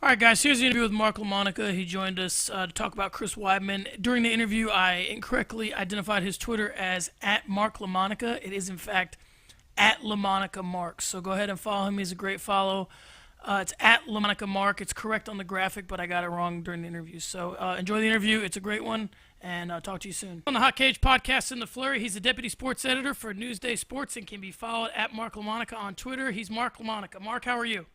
All right, guys, here's the interview with Mark Lamonica. He joined us to talk about Chris Weidman. During the interview, I incorrectly identified his Twitter as at Mark Lamonica. It is, in fact, at Lamonica Mark. So go ahead and follow him. He's a great follow. It's at Lamonica Mark. It's correct on the graphic, but I got it wrong during the interview. So enjoy the interview. It's a great one, and I'll talk to you soon. On the Hot Cage podcast in the Flurry, he's the deputy sports editor for Newsday Sports and can be followed at Mark Lamonica on Twitter. He's Mark Lamonica. Mark, how are you?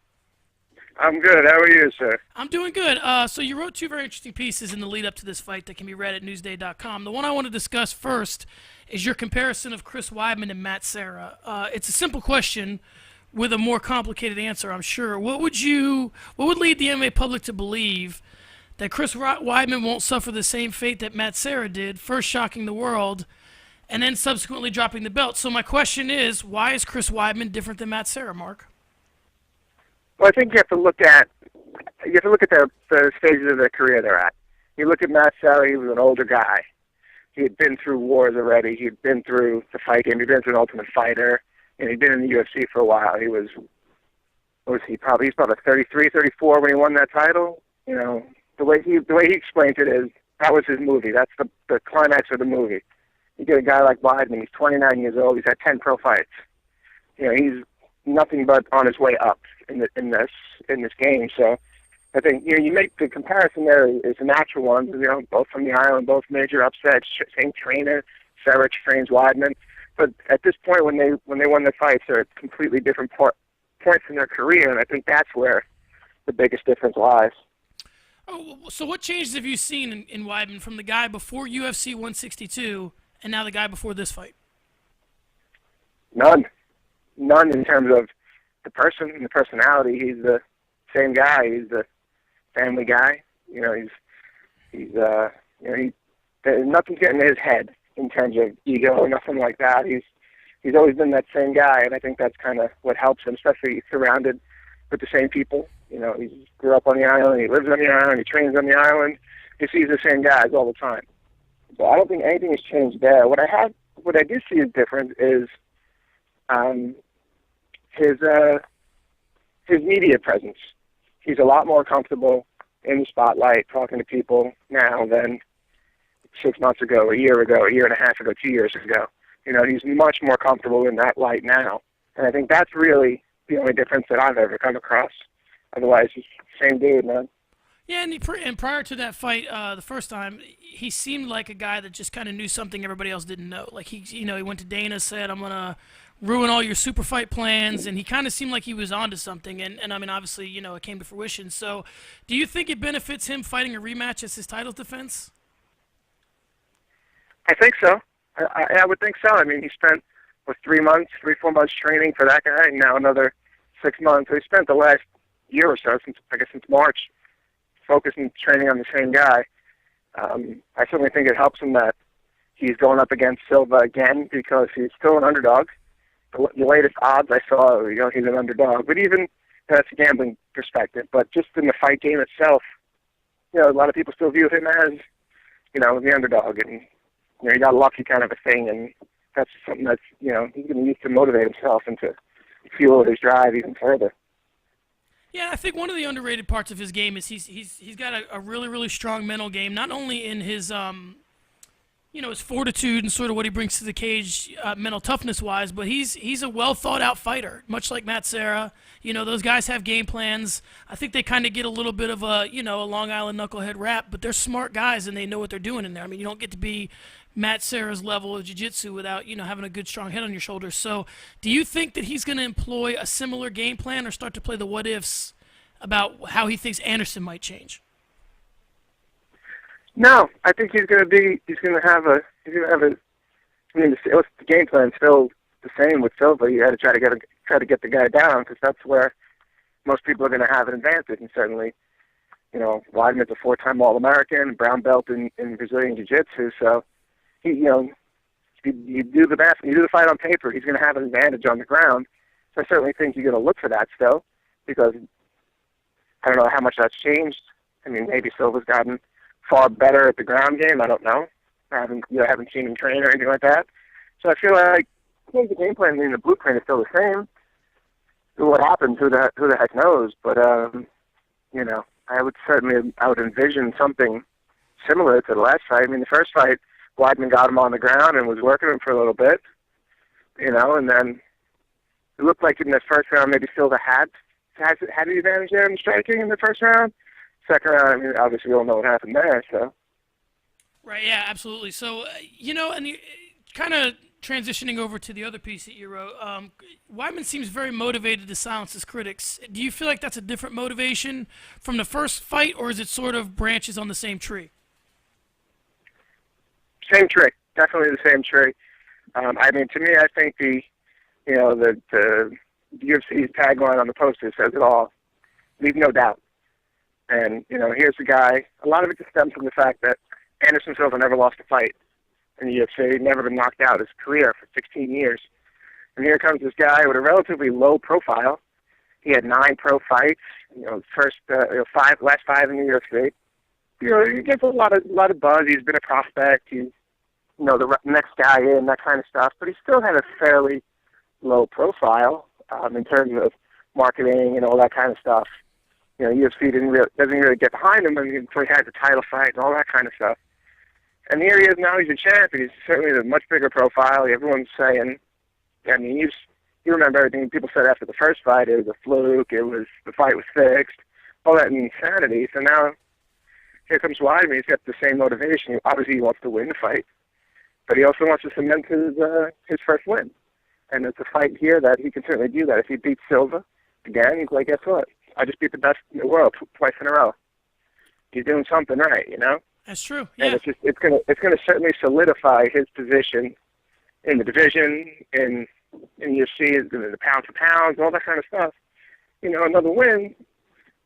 I'm good. How are you, sir? I'm doing good. So you wrote two very interesting pieces in the lead up to this fight that can be read at Newsday.com. The one I want to discuss first is your comparison of Chris Weidman and Matt Serra. It's a simple question with a more complicated answer, I'm sure. What would lead the MMA public to believe that Chris Weidman won't suffer the same fate that Matt Serra did, first shocking the world, and then subsequently dropping the belt? So my question is, why is Chris Weidman different than Matt Serra, Mark? Well, I think you have to look at the stages of their career they're at. You look at Matt Serra; he was an older guy. He had been through wars already. He had been through the fight game. He'd been through an Ultimate Fighter, and he'd been in the UFC for a while. He's probably 33, 34 when he won that title. You know, the way he explained it is that was his movie. That's the climax of the movie. You get a guy like Weidman. He's 29 years old. He's had 10 pro fights. You know, he's nothing but on his way up in this game. So I think you make the comparison there is a natural one. You know, both from the island, both major upsets, same trainer. Serra trains Weidman, but at this point when they won their fights, they're at completely different points in their career, and I think that's where the biggest difference lies. Oh, so what changes have you seen in Weidman from the guy before UFC 162 and now the guy before this fight? None in terms of the person and the personality. He's the same guy. He's the family guy. You know, nothing's getting in his head in terms of ego or nothing like that. He's always been that same guy, and I think that's kind of what helps him, especially he's surrounded with the same people. You know, he grew up on the island, he lives on the island, he trains on the island. He sees the same guys all the time. So I don't think anything has changed there. What I do see is different is his media presence. He's a lot more comfortable in the spotlight talking to people now than 6 months ago, a year and a half ago, 2 years ago. You know, he's much more comfortable in that light now. And I think that's really the only difference that I've ever come across. Otherwise, he's the same dude, man. Yeah, and prior to that fight, the first time, he seemed like a guy that just kind of knew something everybody else didn't know. Like, he went to Dana, said, I'm going to ruin all your super fight plans, and he kind of seemed like he was onto something. And I mean, obviously, it came to fruition. So do you think it benefits him fighting a rematch as his title defense? I think so. I would think so. I mean, he spent 3-4 months training for that guy, and now another 6 months. So he spent the last year or so, since March, focusing training on the same guy. I certainly think it helps him that he's going up against Silva again because he's still an underdog. The latest odds I saw, he's an underdog. But even that's a gambling perspective. But just in the fight game itself, a lot of people still view him as, the underdog. And, he got lucky kind of a thing. And that's something that's, he's going to use to motivate himself and to fuel his drive even further. Yeah, I think one of the underrated parts of his game is he's got a really, really strong mental game, not only in his his fortitude and sort of what he brings to the cage mental toughness-wise, but he's a well-thought-out fighter, much like Matt Serra. Those guys have game plans. I think they kind of get a little bit of a Long Island knucklehead rap, but they're smart guys and they know what they're doing in there. I mean, you don't get to be Matt Serra's level of jiu-jitsu without, having a good, strong head on your shoulders. So do you think that he's going to employ a similar game plan or start to play the what-ifs about how he thinks Anderson might change? No, I think he's going to have a, I mean, the game plan's still the same with Silva. You got to try to get the guy down because that's where most people are going to have an advantage. And certainly, Weidman's a 4-time All-American, brown belt in Brazilian Jiu-Jitsu. So, you do the best, you do the fight on paper, he's going to have an advantage on the ground. So I certainly think you're going to look for that still because I don't know how much that's changed. I mean, maybe Silva's gotten far better at the ground game. I don't know. I haven't seen him train or anything like that. So I feel like the game plan and the blueprint is still the same. What happens, who the heck knows? But I I would envision something similar to the last fight. I mean, the first fight, Weidman got him on the ground and was working him for a little bit, and then it looked like in the first round maybe Silva had the advantage there in striking in the first round. Second round, I mean, obviously we all know what happened there, so. Right, yeah, absolutely. So, and you kind of transitioning over to the other piece that you wrote, Weidman seems very motivated to silence his critics. Do you feel like that's a different motivation from the first fight, or is it sort of branches on the same tree? Same tree, definitely the same tree. I mean, to me, I think the UFC's tagline on the poster says it all. Leave no doubt. And, here's the guy. A lot of it just stems from the fact that Anderson Silva never lost a fight in the UFC. He'd never been knocked out his career for 16 years. And here comes this guy with a relatively low profile. He had 9 pro fights, last 5 in the UFC. He gets a lot of buzz. He's been a prospect. He's, the next guy in, that kind of stuff. But he still had a fairly low profile in terms of marketing and all that kind of stuff. UFC doesn't really get behind him until he had the title fight and all that kind of stuff. And here he is now. He's a champ. He's certainly a much bigger profile. Everyone's saying, I mean, you remember everything people said after the first fight. It was a fluke. The fight was fixed. All that insanity. So now here comes Weidman. He's got the same motivation. Obviously, he wants to win the fight, but he also wants to cement his first win. And it's a fight here that he can certainly do that. If he beats Silva again, he's like, guess what? I just beat the best in the world twice in a row. He's doing something right, That's true. Yeah. And it's gonna certainly solidify his position in the division, in UFC, the pound for pounds, all that kind of stuff. Another win,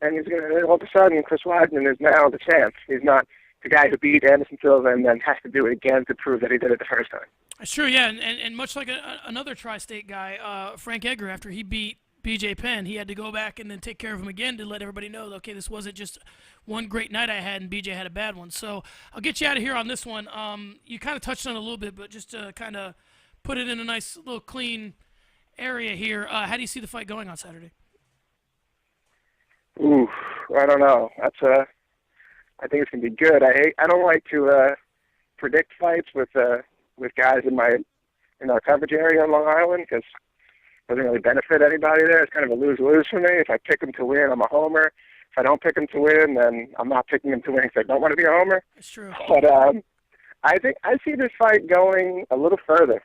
and he's gonna all of a sudden Chris Weidman is now the champ. He's not the guy who beat Anderson Silva and then has to do it again to prove that he did it the first time. That's true. Yeah, and much like another tri-state guy, Frank Edgar, after he beat BJ Penn, he had to go back and then take care of him again to let everybody know, okay, this wasn't just one great night I had and BJ had a bad one. So I'll get you out of here on this one. You kind of touched on it a little bit, but just to kind of put it in a nice little clean area here, how do you see the fight going on Saturday? Ooh, I don't know. I think it's gonna be good. I don't like to predict fights with guys in our coverage area on Long Island because doesn't really benefit anybody there. It's kind of a lose-lose for me. If I pick them to win, I'm a homer. If I don't pick them to win, then I'm not picking them to win because I don't want to be a homer. That's true. But I think I see this fight going a little further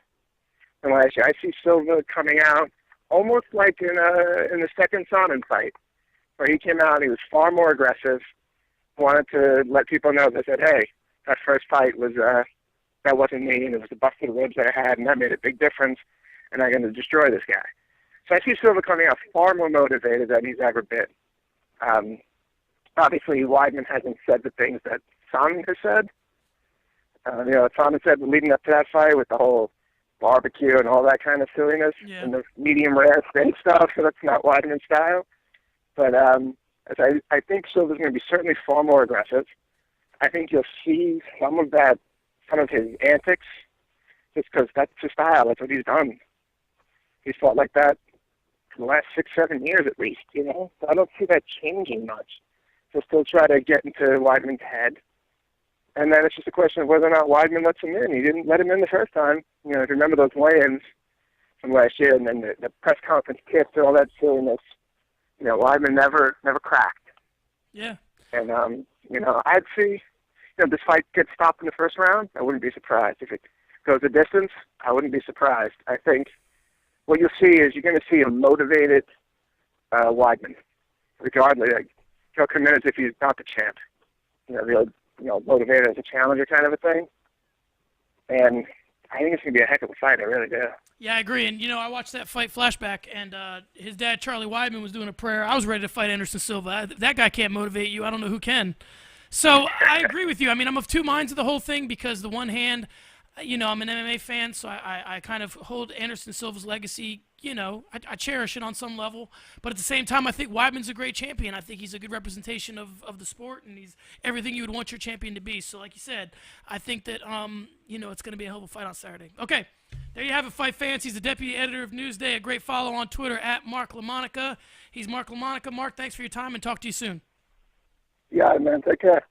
than last year. I see Silva coming out almost like in the second Sonnen fight, where he came out and he was far more aggressive, wanted to let people know that said, hey, that first fight was that wasn't me, and it was the busted ribs that I had, and that made a big difference. And I'm going to destroy this guy. So I see Silva coming out far more motivated than he's ever been. Obviously, Weidman hasn't said the things that Sonnen has said. Sonnen said leading up to that fight with the whole barbecue and all that kind of silliness and the medium rare steak stuff, so that's not Weidman's style. But I think Silva's going to be certainly far more aggressive. I think you'll see some of his antics, just because that's his style. That's what he's done. He's fought like that for the last 6-7 years at least, So I don't see that changing much. He'll still try to get into Weidman's head. And then it's just a question of whether or not Weidman lets him in. He didn't let him in the first time. If you remember those weigh-ins from last year and then the press conference tips and all that silliness, Weidman never cracked. Yeah. And, I'd see, this fight gets stopped in the first round, I wouldn't be surprised. If it goes a distance, I wouldn't be surprised. I think what you'll see is you're going to see a motivated Weidman, regardless. He'll come in as if he's not the champ. Motivated as a challenger kind of a thing. And I think it's going to be a heck of a fight. I really do. Yeah, I agree. And, I watched that fight flashback, and his dad, Charlie Weidman, was doing a prayer. I was ready to fight Anderson Silva. That guy can't motivate you. I don't know who can. So I agree with you. I mean, I'm of two minds of the whole thing because the one hand, I'm an MMA fan, so I kind of hold Anderson Silva's legacy, I cherish it on some level. But at the same time, I think Weidman's a great champion. I think he's a good representation of the sport, and he's everything you would want your champion to be. So like you said, I think that, it's going to be a hell of a fight on Saturday. Okay, there you have it, fight fans. He's the deputy editor of Newsday, a great follow on Twitter at Mark Lamonica. He's Mark Lamonica. Mark, thanks for your time, and talk to you soon. Yeah, man. Take care.